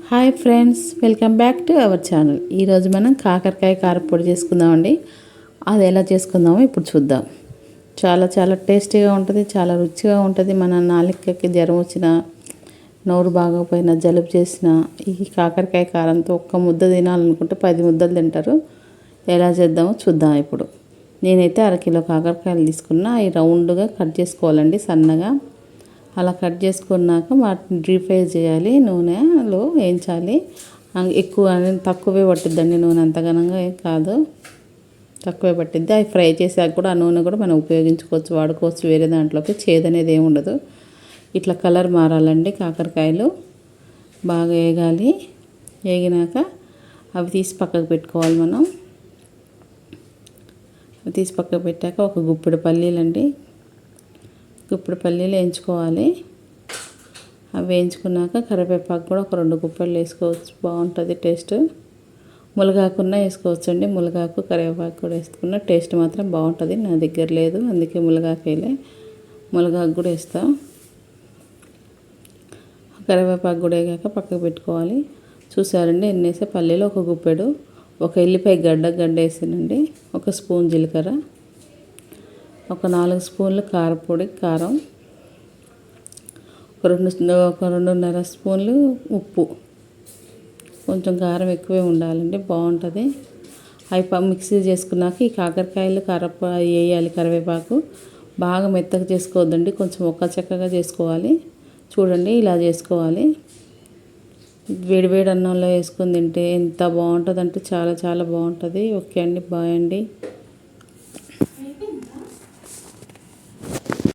Hi friends, welcome back to our channel. ఈరోజు మనం కాకరకాయ కారపొడి చేసుకుందామండి. అది ఎలా చేసుకుందామో ఇప్పుడు చూద్దాం. చాలా చాలా టేస్టీగా ఉంటుంది, చాలా రుచిగా ఉంటుంది. మన నాలుకకి జ్వరం వచ్చినా, నోరు బాగోపోయినా, జలుబు చేసినా ఈ కాకరకాయ కారంతో ఒక్క ముద్ద తినాలనుకుంటే 10 ముద్దలు తింటారు. ఎలా చేద్దామో చూద్దాం ఇప్పుడు. నేనైతే అరకిలో కాకరకాయలు తీసుకున్నా. అవి రౌండ్గా కట్ చేసుకోవాలండి, సన్నగా. అలా కట్ చేసుకున్నాక వాటిని డీప్ ఫ్రై చేయాలి, నూనెలో వేయించాలి. ఎక్కువ తక్కువే పట్టిద్దండి నూనె, అంతగానంగా ఏం కాదు, తక్కువే పట్టిద్ది. అవి ఫ్రై చేసాక కూడా ఆ నూనె కూడా మనం ఉపయోగించుకోవచ్చు, వాడుకోవచ్చు వేరే దాంట్లోకి. చేదనేది ఏమి ఉండదు. ఇట్లా కలర్ మారాలండి కాకరకాయలు, బాగా వేగాలి. వేగినాక అవి తీసి పక్కకు పెట్టుకోవాలి మనం. అవి తీసి పక్కకు పెట్టాక ఒక గుప్పెడు పల్లీలండి, గుప్పెడు పల్లీలు వేయించుకోవాలి. అవి వేయించుకున్నాక కరివేపాకు కూడా ఒక 2 గుప్పెళ్ళు వేసుకోవచ్చు, బాగుంటుంది టేస్ట్. ములగాకున్నా వేసుకోవచ్చు అండి, ములగాకు కరివేపాకు కూడా వేసుకున్న టేస్ట్ మాత్రం బాగుంటుంది. నా దగ్గర లేదు, అందుకే ములగాకు వేయలే. ములగాకు కూడా వేస్తాం. కరివేపాకు కూడా వేగాక పక్కకు పెట్టుకోవాలి. చూసారండి ఎన్ని వేసే పల్లీలు, ఒక గుప్పెడు, ఒక ఎల్లిపాయ గడ్డ వేసానండి, ఒక స్పూన్ జీలకర్ర, ఒక 4 స్పూన్లు కారపొడి, కారం, ఒక 2.5 స్పూన్లు ఉప్పు. కొంచెం కారం ఎక్కువే ఉండాలండి, బాగుంటుంది. అవి మిక్సీ చేసుకున్నాక ఈ కాకరకాయలు వేయాలి. కరివేపాకు బాగా మెత్తగా చేసుకోవద్దండి, కొంచెం ఒక్క చెక్కగా చేసుకోవాలి. చూడండి ఇలా చేసుకోవాలి. వేడివేడి అన్నంలో వేసుకొని తింటే ఎంత బాగుంటుంది అంటే చాలా చాలా బాగుంటుంది. ఓకే అండి, బాయ్ అండి.